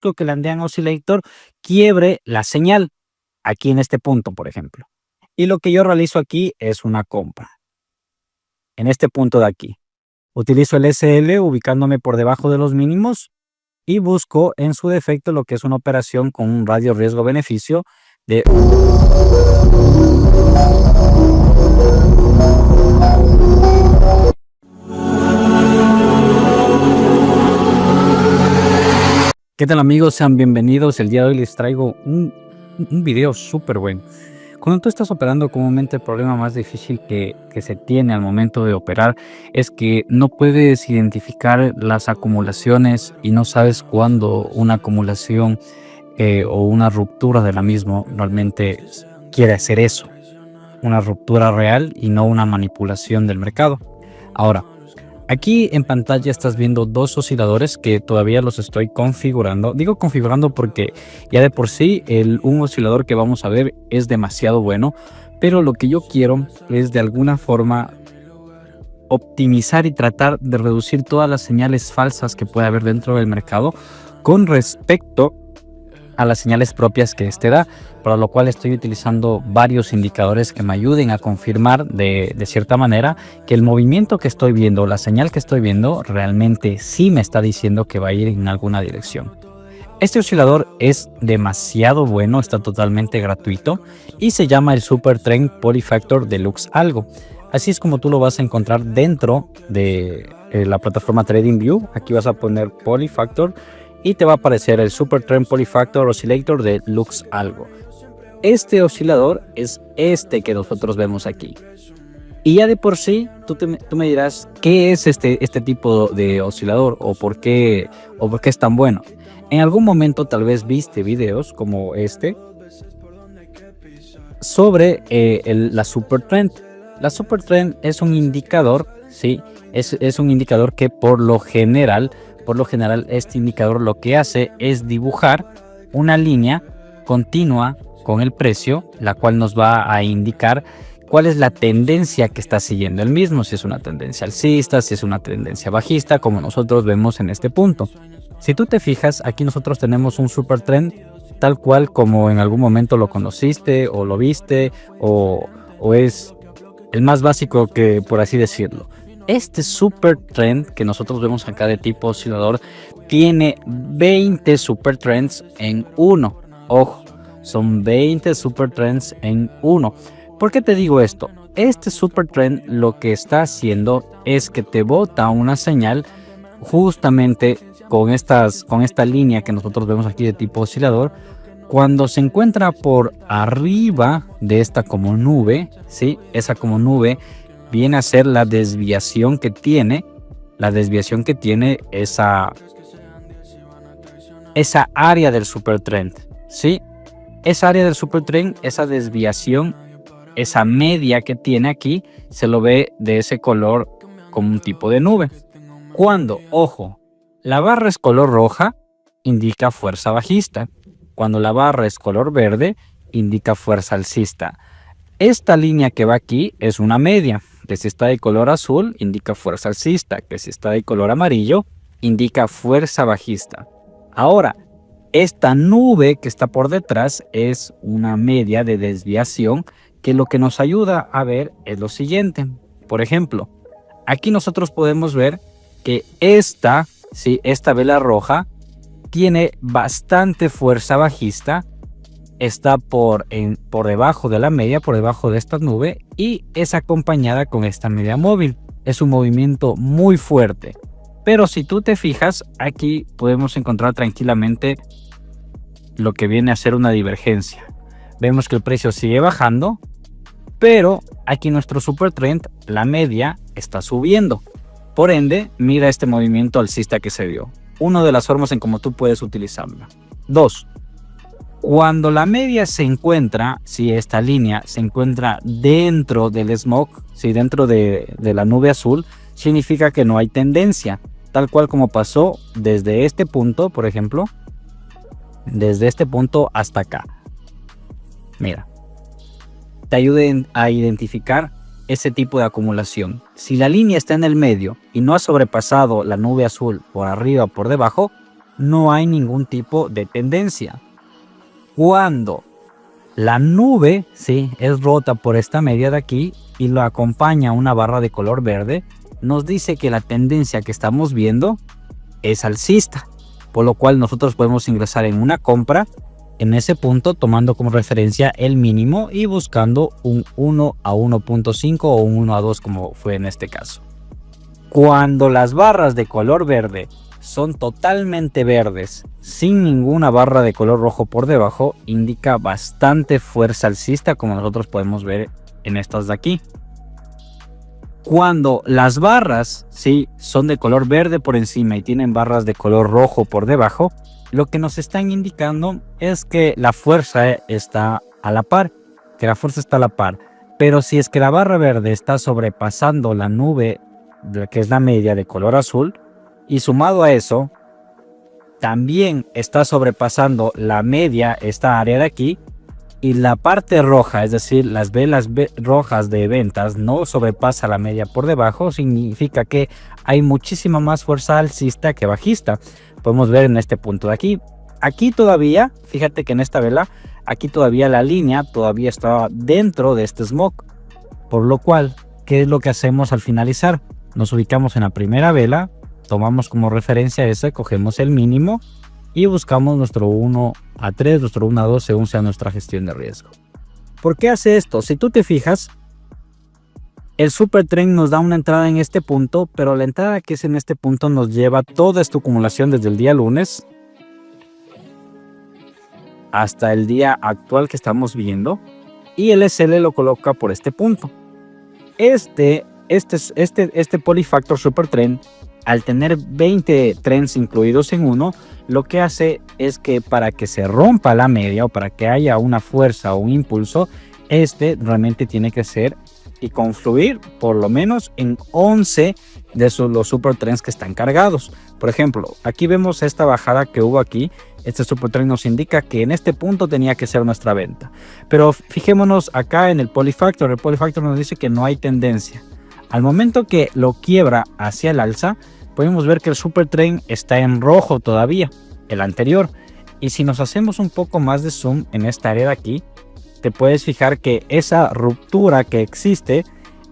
justo que el Andean Oscillator quiebre la señal, aquí en este punto, por ejemplo. Y lo que yo realizo aquí es una compra, en este punto de aquí. Utilizo el SL ubicándome por debajo de los mínimos y busco en su defecto lo que es una operación con un radio riesgo-beneficio de... ¿Qué tal, amigos? Sean bienvenidos. El día de hoy les traigo un video súper bueno. Cuando tú estás operando, comúnmente el problema más difícil que se tiene al momento de operar es que no puedes identificar las acumulaciones y no sabes cuándo una acumulación o una ruptura de la misma realmente quiere hacer eso. Una ruptura real y no una manipulación del mercado. Ahora, aquí en pantalla estás viendo dos osciladores que todavía los estoy configurando. Digo configurando porque ya de por sí un oscilador que vamos a ver es demasiado bueno, pero lo que yo quiero es de alguna forma optimizar y tratar de reducir todas las señales falsas que puede haber dentro del mercado con respecto a las señales propias que este da, para lo cual estoy utilizando varios indicadores que me ayuden a confirmar de cierta manera que el movimiento que estoy viendo, la señal que estoy viendo, realmente sí me está diciendo que va a ir en alguna dirección. Este oscilador es demasiado bueno, está totalmente gratuito y se llama el Super Trend Polyfactor Deluxe Algo. Así es como tú lo vas a encontrar dentro de la plataforma TradingView. Aquí vas a poner Polyfactor y te va a aparecer el Super Trend Polyfactor Oscillator de Lux Algo. Este oscilador es este que nosotros vemos aquí. Y ya de por sí, tú me dirás, ¿qué es este tipo de oscilador o por qué es tan bueno? En algún momento tal vez viste videos como este sobre la Super Trend. La Super Trend es un indicador, ¿sí? Es un indicador que por lo general este indicador lo que hace es dibujar una línea continua con el precio, la cual nos va a indicar cuál es la tendencia que está siguiendo el mismo, si es una tendencia alcista, si es una tendencia bajista, como nosotros vemos en este punto. Si tú te fijas, aquí nosotros tenemos un super trend tal cual como en algún momento lo conociste o lo viste o es el más básico, que por así decirlo. Este super trend que nosotros vemos acá de tipo oscilador tiene 20 super trends en uno. Ojo, son 20 super trends en uno. ¿Por qué te digo esto? Este super trend lo que está haciendo es que te bota una señal justamente con esta línea que nosotros vemos aquí de tipo oscilador. Cuando se encuentra por arriba de esta como nube, ¿sí? Esa como nube viene a ser la desviación que tiene esa área del supertrend, ¿sí? Esa área del supertrend, esa desviación, esa media que tiene aquí, se lo ve de ese color como un tipo de nube. Cuando, ojo, la barra es color roja, indica fuerza bajista. Cuando la barra es color verde, indica fuerza alcista. Esta línea que va aquí es una media, que si está de color azul indica fuerza alcista, que si está de color amarillo indica fuerza bajista. Ahora, esta nube que está por detrás es una media de desviación que lo que nos ayuda a ver es lo siguiente. Por ejemplo, aquí nosotros podemos ver que esta vela roja tiene bastante fuerza bajista, está por debajo de la media, por debajo de esta nube, y es acompañada con esta media móvil. Es un movimiento muy fuerte, pero si tú te fijas, aquí podemos encontrar tranquilamente lo que viene a ser una divergencia. Vemos que el precio sigue bajando, pero aquí nuestro super trend, la media, está subiendo. Por ende, mira este movimiento alcista que se dio. Una de las formas en cómo tú puedes utilizarla. 2. Cuando la media se encuentra, si esta línea se encuentra dentro del smoke, si dentro de la nube azul, significa que no hay tendencia, tal cual como pasó desde este punto, por ejemplo, desde este punto hasta acá. Mira, te ayuden a identificar ese tipo de acumulación. Si la línea está en el medio y no ha sobrepasado la nube azul por arriba o por debajo, no hay ningún tipo de tendencia. Cuando la nube, sí, es rota por esta media de aquí y lo acompaña una barra de color verde, nos dice que la tendencia que estamos viendo es alcista, por lo cual nosotros podemos ingresar en una compra en ese punto tomando como referencia el mínimo y buscando un 1 a 1.5 o un 1 a 2 como fue en este caso. Cuando las barras de color verde son totalmente verdes, sin ninguna barra de color rojo por debajo, indica bastante fuerza alcista, como nosotros podemos ver en estas de aquí. Cuando las barras, sí, son de color verde por encima y tienen barras de color rojo por debajo, lo que nos están indicando es que la fuerza está a la par, Pero si es que la barra verde está sobrepasando la nube, que es la media de color azul, y sumado a eso, también está sobrepasando la media, esta área de aquí, y la parte roja, es decir, las velas rojas de ventas no sobrepasa la media por debajo, significa que hay muchísima más fuerza alcista que bajista. Podemos ver en este punto de aquí. Aquí todavía, fíjate que en esta vela, aquí todavía la línea todavía está dentro de este smoke. Por lo cual, ¿qué es lo que hacemos al finalizar? Nos ubicamos en la primera vela, tomamos como referencia esa, cogemos el mínimo y buscamos nuestro 1 a 3, nuestro 1 a 2 según sea nuestra gestión de riesgo. ¿Por qué hace esto? Si tú te fijas, el super trend nos da una entrada en este punto, pero la entrada que es en este punto nos lleva toda esta acumulación desde el día lunes hasta el día actual que estamos viendo, y el SL lo coloca por este punto. Este Polyfactor Super Trend, al tener 20 trends incluidos en uno, lo que hace es que para que se rompa la media o para que haya una fuerza o un impulso, realmente tiene que ser y confluir por lo menos en 11 de los super trends que están cargados. Por ejemplo, aquí vemos esta bajada que hubo aquí. Este super trend nos indica que en este punto tenía que ser nuestra venta. Pero fijémonos acá en el Polyfactor. El Polyfactor nos dice que no hay tendencia. Al momento que lo quiebra hacia el alza, podemos ver que el super trend está en rojo todavía, el anterior. Y si nos hacemos un poco más de zoom en esta área de aquí, te puedes fijar que esa ruptura que existe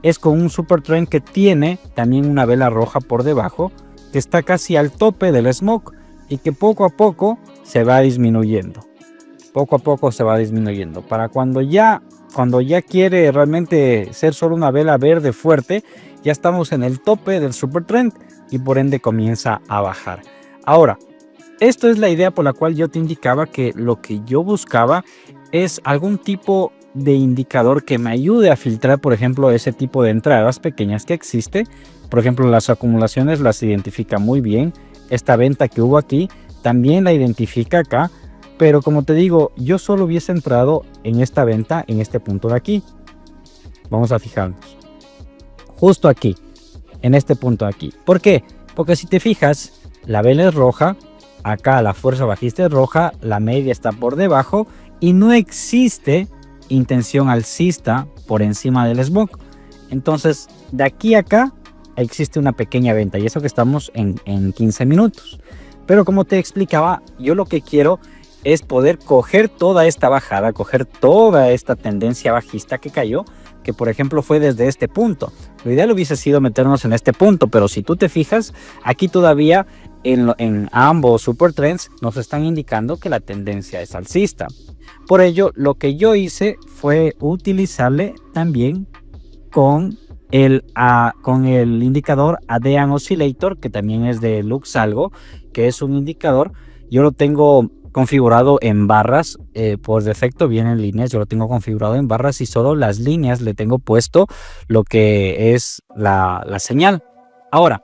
es con un super trend que tiene también una vela roja por debajo, que está casi al tope del smoke y que poco a poco se va disminuyendo. Para cuando ya quiere realmente ser solo una vela verde fuerte, ya estamos en el tope del super trend y por ende comienza a bajar. Ahora, esto es la idea por la cual yo te indicaba que lo que yo buscaba es algún tipo de indicador que me ayude a filtrar, por ejemplo, ese tipo de entradas pequeñas que existe. Por ejemplo, las acumulaciones las identifica muy bien. Esta venta que hubo aquí también la identifica acá. Pero como te digo, yo solo hubiese entrado en esta venta en este punto de aquí. Vamos a fijarnos. Justo aquí, en este punto de aquí. ¿Por qué? Porque si te fijas, la vela es roja. Acá la fuerza bajista es roja. La media está por debajo. Y no existe intención alcista por encima del smoke. Entonces, de aquí a acá existe una pequeña venta. Y eso que estamos en 15 minutos. Pero como te explicaba, yo lo que quiero es poder coger toda esta bajada, coger toda esta tendencia bajista que cayó, que por ejemplo fue desde este punto. Lo ideal hubiese sido meternos en este punto, pero si tú te fijas, aquí todavía en ambos super trends nos están indicando que la tendencia es alcista. Por ello, lo que yo hice fue utilizarle también con el indicador ADEAN Oscillator, que también es de Luxalgo, que es un indicador. Yo lo tengo configurado en barras, por defecto viene en líneas, yo lo tengo configurado en barras y solo las líneas le tengo puesto lo que es la señal. Ahora,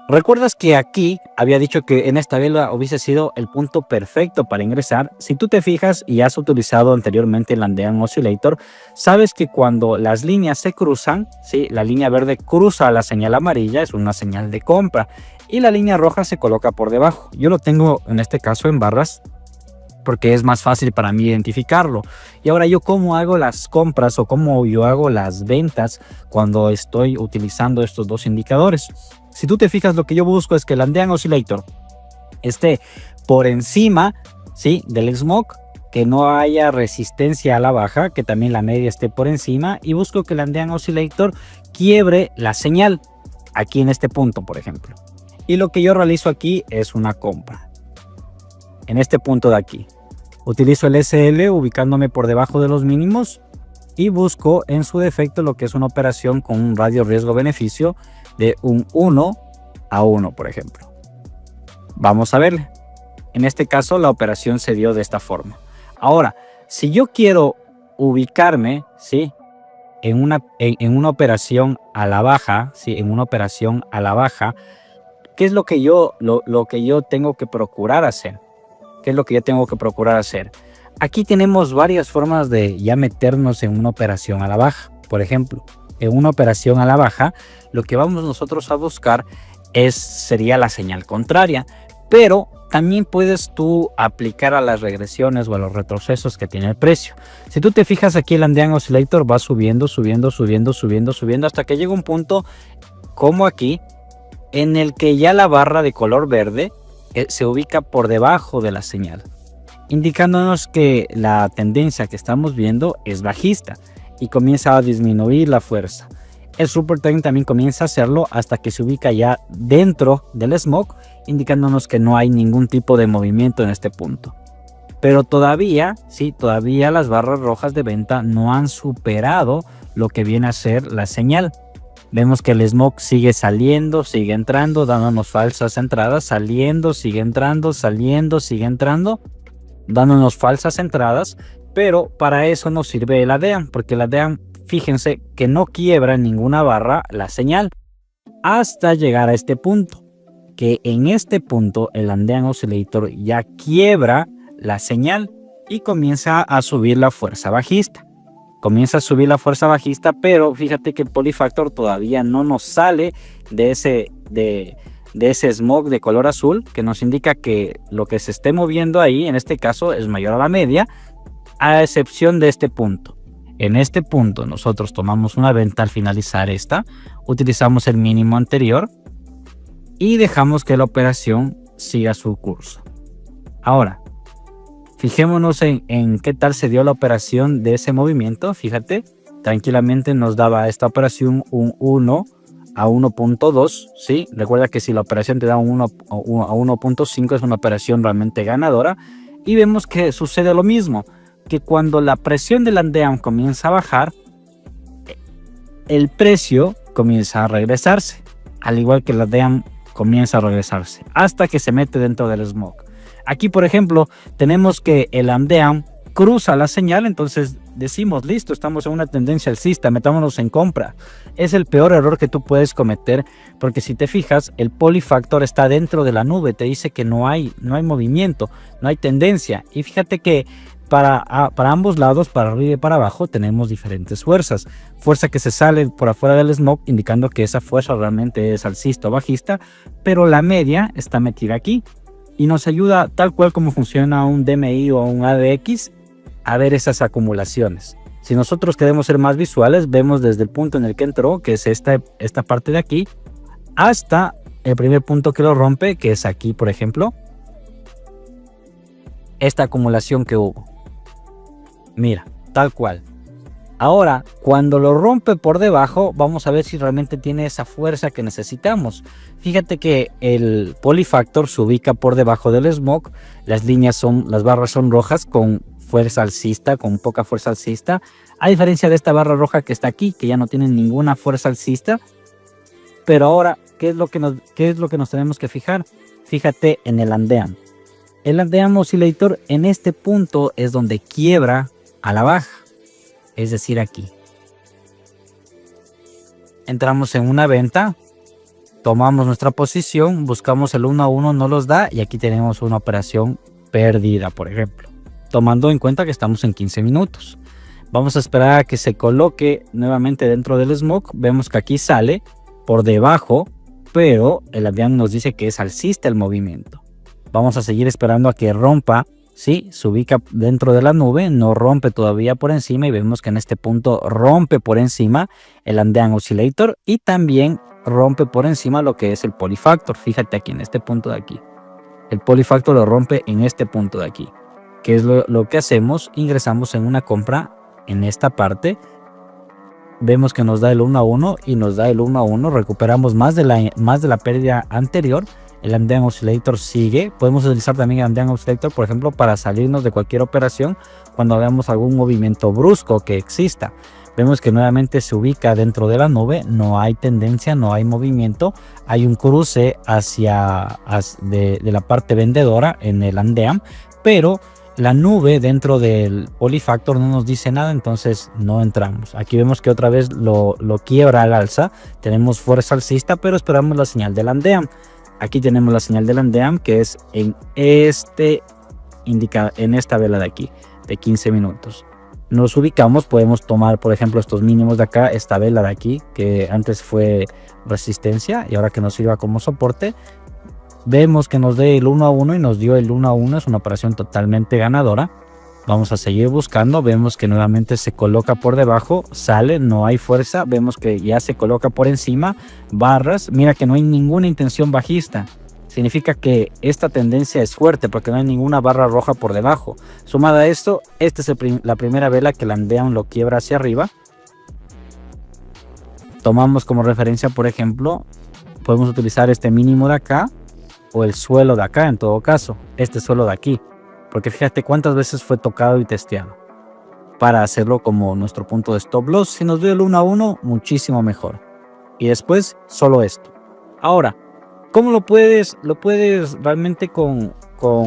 ¿recuerdas que aquí había dicho que en esta vela hubiese sido el punto perfecto para ingresar? Si tú te fijas y has utilizado anteriormente el ADEAN Oscillator, sabes que cuando las líneas se cruzan, ¿sí? La línea verde cruza la señal amarilla, es una señal de compra, y la línea roja se coloca por debajo. Yo lo tengo en este caso en barras porque es más fácil para mí identificarlo. Y ahora yo cómo hago las compras o cómo yo hago las ventas cuando estoy utilizando estos dos indicadores. Si tú te fijas, lo que yo busco es que el ADEAN Oscillator esté por encima, ¿sí?, del smoke, que no haya resistencia a la baja, que también la media esté por encima, y busco que el Andean Oscillator quiebre la señal aquí en este punto, por ejemplo. Y lo que yo realizo aquí es una compra en este punto de aquí. Utilizo el SL ubicándome por debajo de los mínimos y busco en su defecto lo que es una operación con un radio riesgo-beneficio de un 1-1, por ejemplo. Vamos a verle. En este caso la operación se dio de esta forma. Ahora, si yo quiero ubicarme, ¿sí?, en una operación a la baja, ¿sí?, en una operación a la baja, ¿qué es lo que yo tengo que procurar hacer? ¿Qué es lo que yo tengo que procurar hacer? Aquí tenemos varias formas de ya meternos en una operación a la baja. Por ejemplo, en una operación a la baja, lo que vamos nosotros a buscar sería la señal contraria, pero también puedes tú aplicar a las regresiones o a los retrocesos que tiene el precio. Si tú te fijas aquí, el Andean Oscillator va subiendo, subiendo, subiendo, subiendo, subiendo, hasta que llega un punto como aquí, en el que ya la barra de color verde se ubica por debajo de la señal, indicándonos que la tendencia que estamos viendo es bajista y comienza a disminuir la fuerza. El Super Trend también comienza a hacerlo hasta que se ubica ya dentro del smoke, indicándonos que no hay ningún tipo de movimiento en este punto. Pero todavía las barras rojas de venta no han superado lo que viene a ser la señal. Vemos que el smoke sigue saliendo, sigue entrando, dándonos falsas entradas, saliendo, sigue entrando, saliendo, sigue entrando, dándonos falsas entradas, pero para eso nos sirve el ADEAN, porque el ADEAN, fíjense que no quiebra en ninguna barra la señal hasta llegar a este punto, que en este punto el Andean Oscillator ya quiebra la señal y comienza a subir la fuerza bajista. Comienza a subir la fuerza bajista, pero fíjate que el Polyfactor todavía no nos sale de ese smog de color azul, que nos indica que lo que se esté moviendo ahí, en este caso, es mayor a la media, a excepción de este punto. En este punto nosotros tomamos una venta al finalizar esta, utilizamos el mínimo anterior y dejamos que la operación siga su curso. Ahora, fijémonos en qué tal se dio la operación de ese movimiento. Fíjate, tranquilamente nos daba esta operación un 1 a 1.2, ¿sí? Recuerda que si la operación te da un 1 a 1.5 es una operación realmente ganadora. Y vemos que sucede lo mismo, que cuando la presión del Andean comienza a bajar, el precio comienza a regresarse, al igual que el Andean comienza a regresarse, hasta que se mete dentro del smoke. Aquí, por ejemplo, tenemos que el Andean cruza la señal, entonces decimos, listo, estamos en una tendencia alcista, metámonos en compra. Es el peor error que tú puedes cometer, porque si te fijas, el Polyfactor está dentro de la nube, te dice que no hay movimiento, no hay tendencia. Y fíjate que para ambos lados, para arriba y para abajo, tenemos diferentes fuerzas. Fuerza que se sale por afuera del smoke, indicando que esa fuerza realmente es alcista o bajista, pero la media está metida aquí. Y nos ayuda, tal cual como funciona un DMI o un ADX, a ver esas acumulaciones. Si nosotros queremos ser más visuales, vemos desde el punto en el que entró, que es esta parte de aquí, hasta el primer punto que lo rompe, que es aquí, por ejemplo, esta acumulación que hubo. Mira, tal cual. Ahora, cuando lo rompe por debajo, vamos a ver si realmente tiene esa fuerza que necesitamos. Fíjate que el Polyfactor se ubica por debajo del smoke. Las barras son rojas con fuerza alcista, con poca fuerza alcista. A diferencia de esta barra roja que está aquí, que ya no tiene ninguna fuerza alcista. Pero ahora, ¿qué es lo que nos tenemos que fijar? Fíjate en el Andean. El Andean Oscillator en este punto es donde quiebra a la baja. Es decir, aquí. Entramos en una venta, tomamos nuestra posición, buscamos el 1 a 1, no los da y aquí tenemos una operación perdida, por ejemplo. Tomando en cuenta que estamos en 15 minutos. Vamos a esperar a que se coloque nuevamente dentro del smoke. Vemos que aquí sale por debajo, pero el Andean nos dice que es alcista el movimiento. Vamos a seguir esperando a que rompa. Sí, se ubica dentro de la nube, no rompe todavía por encima y vemos que en este punto rompe por encima el Andean Oscillator y también rompe por encima lo que es el Polyfactor. Fíjate aquí en este punto de aquí. El Polyfactor lo rompe en este punto de aquí. ¿Qué es lo que hacemos? Ingresamos en una compra en esta parte. Vemos que nos da el 1 a 1 y nos da el 1 a 1. Recuperamos más de la pérdida anterior. El Andean Oscillator sigue. Podemos utilizar también el Andean Oscillator, por ejemplo, para salirnos de cualquier operación cuando veamos algún movimiento brusco que exista. Vemos que nuevamente se ubica dentro de la nube, no hay tendencia, no hay movimiento, hay un cruce de la parte vendedora en el Andean, pero la nube dentro del Polyfactor no nos dice nada, entonces no entramos. Aquí vemos que otra vez lo quiebra al alza, tenemos fuerza alcista, pero esperamos la señal del Andean. Aquí tenemos la señal del Andean, que es en esta vela de aquí, de 15 minutos. Nos ubicamos, podemos tomar por ejemplo estos mínimos de acá, esta vela de aquí que antes fue resistencia y ahora que nos sirva como soporte. Vemos que nos dé el 1 a 1 y nos dio el 1 a 1, es una operación totalmente ganadora. Vamos a seguir buscando, vemos que nuevamente se coloca por debajo, sale, no hay fuerza, vemos que ya se coloca por encima, barras, mira que no hay ninguna intención bajista. Significa que esta tendencia es fuerte porque no hay ninguna barra roja por debajo. Sumada a esto, esta es la primera vela que el Andean lo quiebra hacia arriba. Tomamos como referencia, por ejemplo, podemos utilizar este mínimo de acá o el suelo de acá en todo caso, este suelo de aquí. Porque fíjate cuántas veces fue tocado y testeado para hacerlo como nuestro punto de stop loss. Si nos dio el 1 a 1, muchísimo mejor. Y después solo esto. Ahora, ¿cómo lo puedes realmente con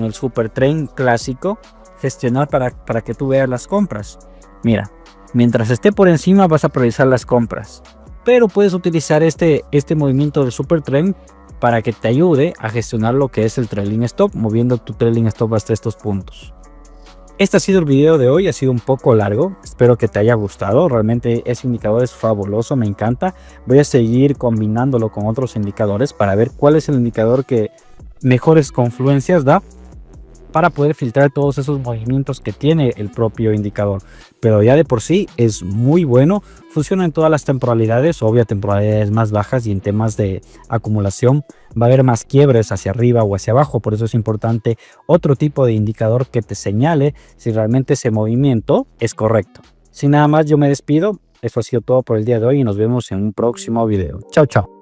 el Super Trend clásico gestionar para que tú veas las compras? Mira, mientras esté por encima vas a priorizar las compras, pero puedes utilizar este movimiento del Super Trend para que te ayude a gestionar lo que es el trailing stop, moviendo tu trailing stop hasta estos puntos. Este ha sido el video de hoy, ha sido un poco largo, espero que te haya gustado, realmente ese indicador es fabuloso, me encanta. Voy a seguir combinándolo con otros indicadores para ver cuál es el indicador que mejores confluencias da para poder filtrar todos esos movimientos que tiene el propio indicador. Pero ya de por sí es muy bueno, funciona en todas las temporalidades, obvio temporalidades más bajas, y en temas de acumulación va a haber más quiebres hacia arriba o hacia abajo. Por eso es importante otro tipo de indicador que te señale si realmente ese movimiento es correcto. Sin nada más, yo me despido. Eso ha sido todo por el día de hoy y nos vemos en un próximo video. Chao, chao.